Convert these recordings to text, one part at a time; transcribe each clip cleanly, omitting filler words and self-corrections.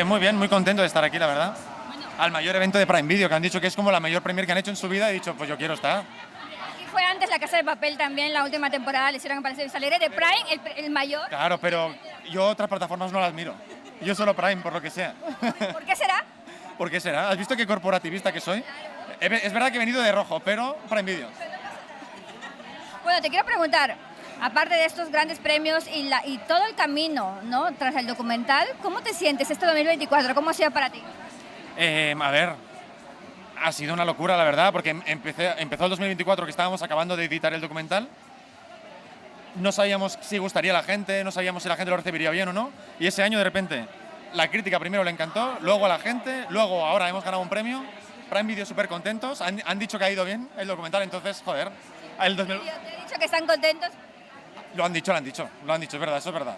Muy bien, muy contento de estar aquí, la verdad. Al mayor evento de Prime Video, que han dicho que es como la mayor premier que han hecho en su vida, he dicho, pues yo quiero estar. Aquí fue antes La Casa de Papel también, la última temporada, le hicieron aparecer Vista Alegre de Prime, el mayor. Claro, pero yo otras plataformas no las miro. Yo solo Prime, por lo que sea. ¿Por qué será? ¿Por qué será? ¿Has visto qué corporativista que soy? Es verdad que he venido de rojo, pero Prime Video. Bueno, te quiero preguntar, aparte de estos grandes premios y todo el camino, ¿no?, tras el documental, ¿cómo te sientes este 2024? ¿Cómo ha sido para ti? A ver, ha sido una locura, la verdad, porque empezó el 2024, que estábamos acabando de editar el documental. No sabíamos si gustaría a la gente, no sabíamos si la gente lo recibiría bien o no. Y ese año, de repente, la crítica primero le encantó, luego a la gente, luego ahora hemos ganado un premio. Prime Video súper contentos, han dicho que ha ido bien el documental, entonces, joder. El 2000... Yo te he dicho que están contentos. Lo han dicho, es verdad, eso es verdad.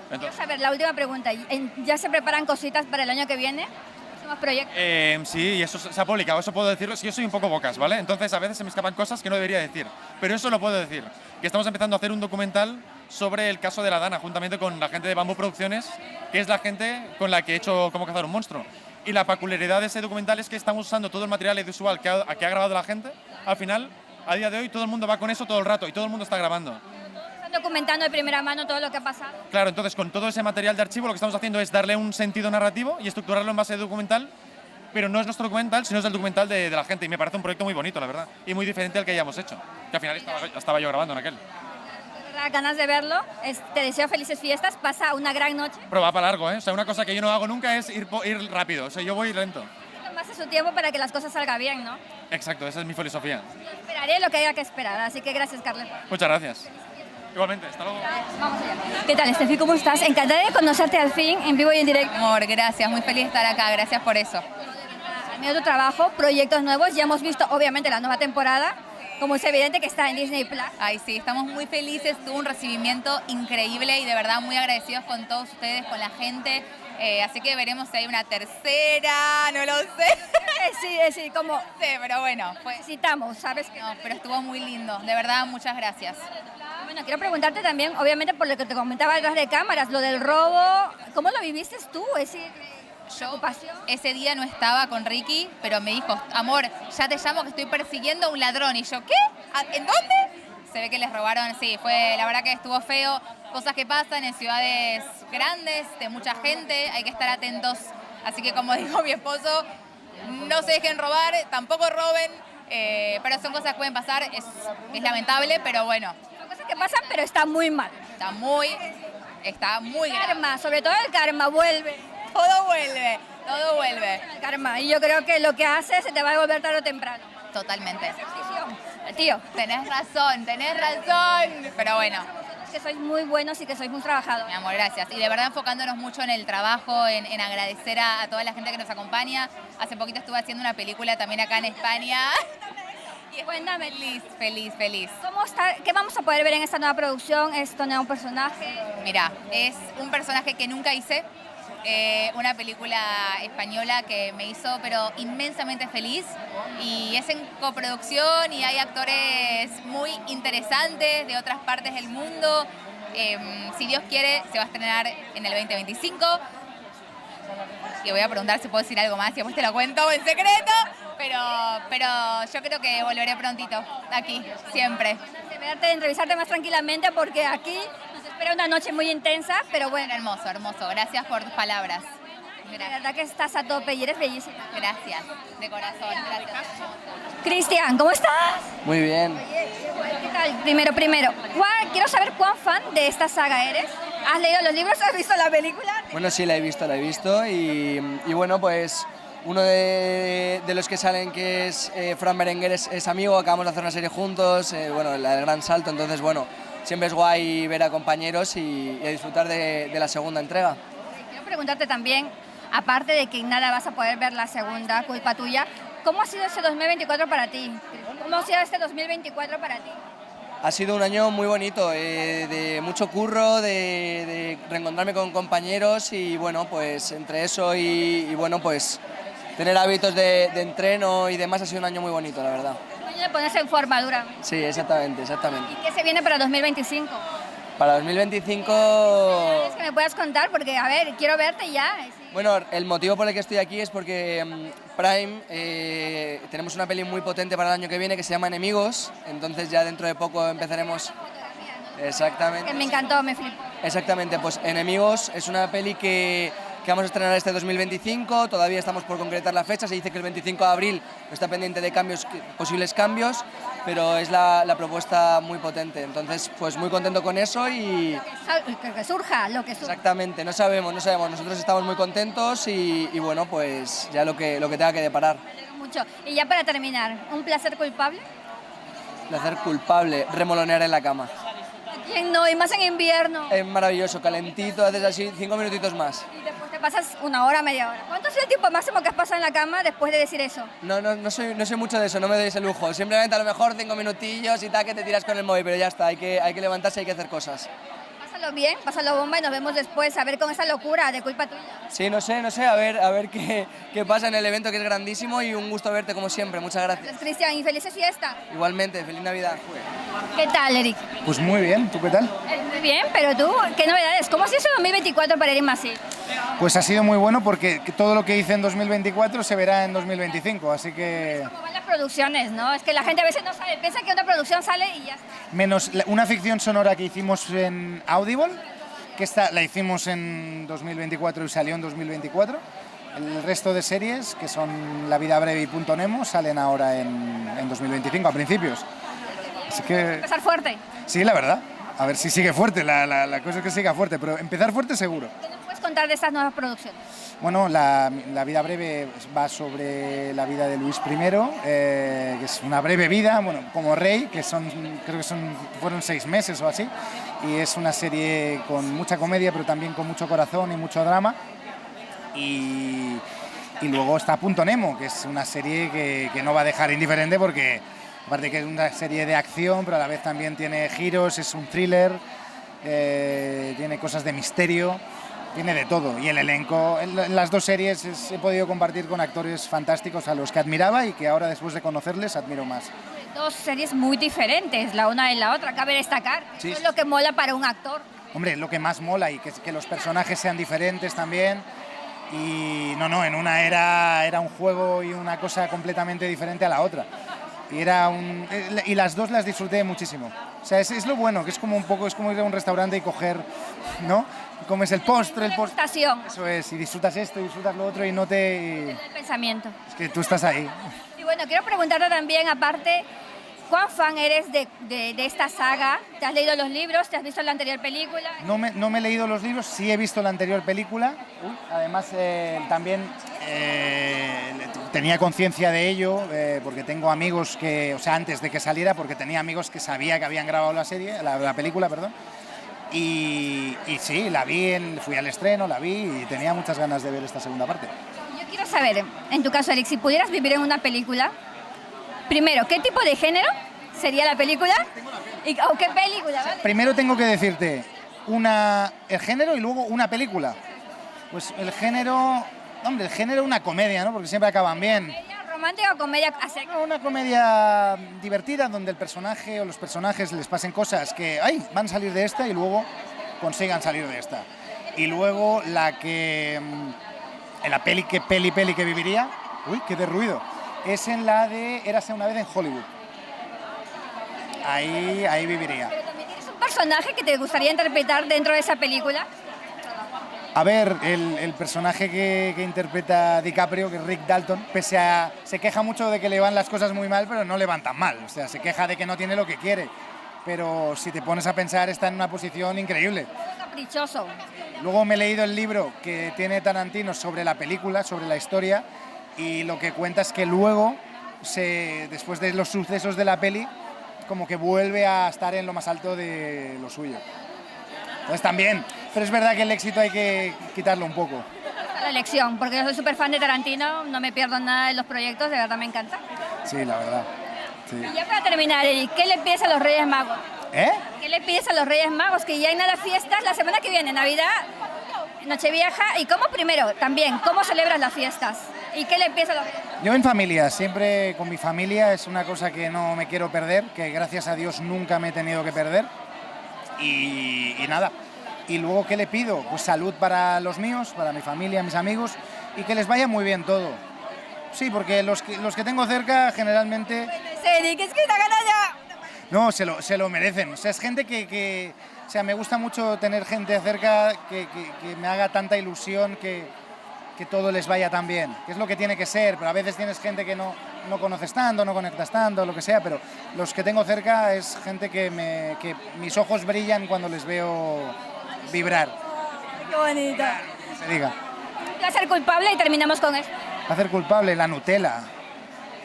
Quiero saber, la última pregunta, ¿ya se preparan cositas para el año que viene? ¿Próximos proyectos? Sí, y eso se ha publicado, eso puedo decirlo. Si yo soy un poco bocas, ¿vale? Entonces a veces se me escapan cosas que no debería decir, pero eso lo puedo decir. Que estamos empezando a hacer un documental sobre el caso de la Dana, juntamente con la gente de Bambú Producciones, que es la gente con la que he hecho Cómo cazar un monstruo. Y la peculiaridad de ese documental es que estamos usando todo el material audiovisual que ha grabado la gente. Al final, a día de hoy, todo el mundo va con eso todo el rato y todo el mundo está grabando. Están documentando de primera mano todo lo que ha pasado. Claro, entonces con todo ese material de archivo lo que estamos haciendo es darle un sentido narrativo y estructurarlo en base de documental, pero no es nuestro documental, sino es el documental de la gente, y me parece un proyecto muy bonito, la verdad, y muy diferente al que hayamos hecho, que al final estaba yo grabando en aquel. De verdad, ganas de verlo. Te deseo felices fiestas, pasa una gran noche. Pero va para largo, ¿eh? O sea, una cosa que yo no hago nunca es ir rápido, o sea, yo voy lento. Tomarse su tiempo para que las cosas salgan bien, ¿no? Exacto, esa es mi filosofía. Esperaré lo que haya que esperar, así que gracias, Carles. Muchas gracias. Igualmente, hasta luego. Vamos allá. ¿Qué tal, Estefi? ¿Cómo estás? Encantada de conocerte al fin, en vivo y en directo. Amor, gracias, muy feliz de estar acá, gracias por eso. Al medio de tu trabajo, proyectos nuevos, ya hemos visto obviamente la nueva temporada, como es evidente que está en Disney Plus. Ay, sí, estamos muy felices, tuvo un recibimiento increíble y de verdad muy agradecidos con todos ustedes, con la gente. Así que veremos si hay una tercera, no lo sé. Sí, como Sí, pero bueno, necesitamos, ¿sabes? no, pero estuvo muy lindo, de verdad, muchas gracias. Bueno, quiero preguntarte también, obviamente por lo que te comentaba detrás de cámaras, lo del robo, ¿cómo lo viviste tú? Es decir, preocupación. Ese día no estaba con Ricky, pero me dijo, amor, ya te llamo que estoy persiguiendo a un ladrón. Y yo, ¿qué? ¿En dónde? Se ve que les robaron, sí, la verdad que estuvo feo. Cosas que pasan en ciudades grandes, de mucha gente, hay que estar atentos. Así que como dijo mi esposo, no se dejen robar, tampoco roben, pero son cosas que pueden pasar, es lamentable, pero bueno. Son cosas que pasan, pero está muy mal. Está muy grave. Karma, sobre todo el karma vuelve. Todo vuelve, todo vuelve. El karma, y yo creo que lo que haces se te va a devolver tarde o temprano. Totalmente. Tío, Tenés razón, pero bueno. que sois muy buenos y que sois muy trabajadores. Mi amor, gracias. Y de verdad enfocándonos mucho en el trabajo, en agradecer a toda la gente que nos acompaña. Hace poquito estuve haciendo una película también acá en España. Y Cuéntame, feliz. ¿cómo está? ¿Qué vamos a poder ver en esta nueva producción? ¿Este nuevo personaje? Mira, es un personaje que nunca hice. Una película española que me hizo pero inmensamente feliz y es en coproducción y hay actores muy interesantes de otras partes del mundo. Si Dios quiere se va a estrenar en el 2025 y voy a preguntar si puedo decir algo más y después te lo cuento en secreto, pero yo creo que volveré prontito aquí, siempre. De entrevistarte más tranquilamente porque aquí nos espera una noche muy intensa, pero bueno. Hermoso. Gracias por tus palabras. La verdad que estás a tope y eres bellísima. Gracias, de corazón. Gracias. Cristian, ¿cómo estás? Muy bien. ¿Qué tal? Primero, quiero saber cuán fan de esta saga eres. ¿Has leído los libros? ¿Has visto la película? Bueno, sí, la he visto y bueno, pues uno de los que salen, que es Fran Berenguer, es amigo, acabamos de hacer una serie juntos, bueno, la del Gran Salto, entonces bueno, siempre es guay ver a compañeros y a disfrutar de la segunda entrega. Quiero preguntarte también, aparte de que nada vas a poder ver la segunda, culpa tuya, ¿cómo ha sido este 2024 para ti? ¿Cómo ha sido este 2024 para ti? Ha sido un año muy bonito, de mucho curro, de reencontrarme con compañeros y bueno, pues entre eso y bueno, pues tener hábitos de entreno y demás ha sido un año muy bonito, la verdad. Un año de ponerse en forma dura. Sí, exactamente. ¿Y qué se viene para 2025? Para 2025... Es que me puedas contar, porque, a ver, quiero verte ya. Sí. Bueno, el motivo por el que estoy aquí es porque Prime tenemos una peli muy potente para el año que viene que se llama Enemigos, entonces ya dentro de poco empezaremos... Exactamente. Que me encantó, me flipó. Exactamente, pues Enemigos es una peli que vamos a estrenar este 2025, todavía estamos por concretar la fecha, se dice que el 25 de abril está pendiente de cambios, posibles cambios, pero es la propuesta muy potente, entonces pues muy contento con eso y... Que surja, lo que surja. Exactamente, no sabemos, nosotros estamos muy contentos y bueno, pues ya lo que tenga que deparar. Me alegro mucho. Y ya para terminar, ¿un placer culpable? Placer culpable, remolonear en la cama. ¿Quién no? Y más en invierno. Es maravilloso, calentito, haces así 5 minutitos más. Y después te pasas una hora, media hora. ¿Cuánto es el tiempo máximo que has pasado en la cama después de decir eso? No soy mucho de eso, no me doy ese lujo. Simplemente a lo mejor 5 minutillos y tal, que te tiras con el móvil, pero ya está, hay que levantarse, hay que hacer cosas. Pásalo bien, pásalo bomba y nos vemos después a ver con esa locura de culpa tuya. Sí, no sé, a ver qué pasa en el evento, que es grandísimo, y un gusto verte como siempre, muchas gracias. Gracias, Cristian, y felices fiestas. Igualmente, feliz Navidad. ¿Qué tal, Eric? Pues muy bien, ¿tú qué tal? Muy bien, pero tú, ¿qué novedades? ¿Cómo ha sido ese 2024 para Eric Masip? Pues ha sido muy bueno porque todo lo que hice en 2024 se verá en 2025, así que... ¿Cómo van las producciones, no? Es que la gente a veces no sabe, piensa que una producción sale y ya está. Menos una ficción sonora que hicimos en Audible, que la hicimos en 2024 y salió en 2024. El resto de series, que son La vida breve y Punto Nemo, salen ahora en 2025, a principios. Así que... Empezar fuerte. Sí, la verdad. A ver si sigue fuerte, la cosa es que siga fuerte, pero empezar fuerte seguro. ¿Qué nos puedes contar de estas nuevas producciones? Bueno, la vida breve va sobre la vida de Luis I, que es una breve vida, bueno, como rey, creo que fueron 6 meses o así, y es una serie con mucha comedia, pero también con mucho corazón y mucho drama. Y luego está Punto Nemo, que es una serie que no va a dejar indiferente porque, aparte que es una serie de acción, pero a la vez también tiene giros, es un thriller, tiene cosas de misterio. Tiene de todo, y el elenco, en las 2 series he podido compartir con actores fantásticos a los que admiraba y que ahora, después de conocerles, admiro más. 2 series muy diferentes, la una de la otra, cabe destacar. Sí. Eso es lo que mola para un actor. Hombre, lo que más mola, y que los personajes sean diferentes también. Y no, en una era un juego y una cosa completamente diferente a la otra. Y las 2 las disfruté muchísimo. O sea, es lo bueno, que es como ir a un restaurante y coger, ¿no? Comes el postre, Degustación. Eso es, y disfrutas esto, y disfrutas lo otro, y no te... El pensamiento. Es que tú estás ahí. Y bueno, quiero preguntarte también, aparte, ¿cuán fan eres de esta saga? ¿Te has leído los libros? ¿Te has visto la anterior película? No me he leído los libros, sí he visto la anterior película. Además, también tenía conciencia de ello, porque tengo amigos que, o sea, antes de que saliera, porque tenía amigos que sabía que habían grabado la película, perdón. Y sí, fui al estreno, la vi y tenía muchas ganas de ver esta segunda parte. Yo quiero saber, en tu caso, Eric, si pudieras vivir en una película, primero, ¿qué tipo de género sería la película? ¿O qué película? ¿Vale? Primero tengo que decirte el género y luego una película. Pues el género, una comedia, ¿no? Porque siempre acaban bien. ¿Comedia romántica o comedia Una comedia divertida donde el personaje o los personajes les pasen cosas que van a salir de esta y luego consigan salir de esta. Y luego en la peli que viviría, qué de ruido, es en la de Érase una vez en Hollywood. Ahí viviría. Pero también tienes un personaje que te gustaría interpretar dentro de esa película. A ver, el personaje que interpreta DiCaprio, que es Rick Dalton, se queja mucho de que le van las cosas muy mal, pero no le van tan mal. O sea, se queja de que no tiene lo que quiere. Pero si te pones a pensar, está en una posición increíble. Caprichoso. Luego me he leído el libro que tiene Tarantino sobre la película, sobre la historia, y lo que cuenta es que luego, después de los sucesos de la peli, como que vuelve a estar en lo más alto de lo suyo. Entonces también, pero es verdad que el éxito hay que quitarlo un poco. La elección, porque yo soy súper fan de Tarantino, no me pierdo nada de los proyectos, de verdad me encanta. Sí, la verdad. Sí. Y ya para terminar, Eric, ¿qué le pides a los Reyes Magos? ¿Qué le pides a los Reyes Magos? Que ya hay nada fiestas la semana que viene, Navidad, Nochevieja, y ¿cómo primero? También, ¿cómo celebras las fiestas? ¿Y qué le pides a los Reyes Magos? Yo en familia, siempre con mi familia, es una cosa que no me quiero perder, que gracias a Dios nunca me he tenido que perder. y nada. Y luego, ¿qué le pido? Pues salud para los míos, para mi familia, mis amigos, y que les vaya muy bien todo. Sí, porque los que tengo cerca generalmente... Eric, es que te gana ya. No, se lo merecen. O sea, es gente que o sea, me gusta mucho tener gente cerca que me haga tanta ilusión que todo les vaya tan bien, que es lo que tiene que ser, pero a veces tienes gente que no conoces tanto, no conectas tanto, lo que sea, pero los que tengo cerca es gente que mis ojos brillan cuando les veo vibrar. Qué bonito. Se diga. Un placer culpable y terminamos con esto. Hacer culpable, la Nutella.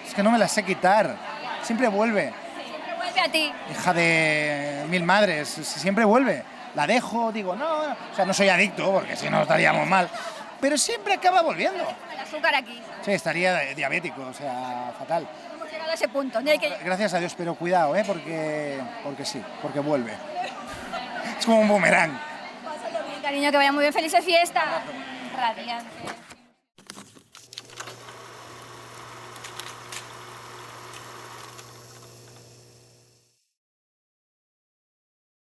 Es que no me la sé quitar. Siempre vuelve. Siempre vuelve a ti. Hija de mil madres, siempre vuelve. La dejo, digo, no, o sea, no soy adicto, porque si no estaríamos mal, pero siempre acaba volviendo. El azúcar aquí. Sí, estaría diabético, o sea, fatal. Hemos llegado a ese punto. Ni hay que... Gracias a Dios, pero cuidado, porque sí, porque vuelve. Es como un boomerang. Pásalo bien, cariño, que vaya muy bien. Felices fiestas. Radiante.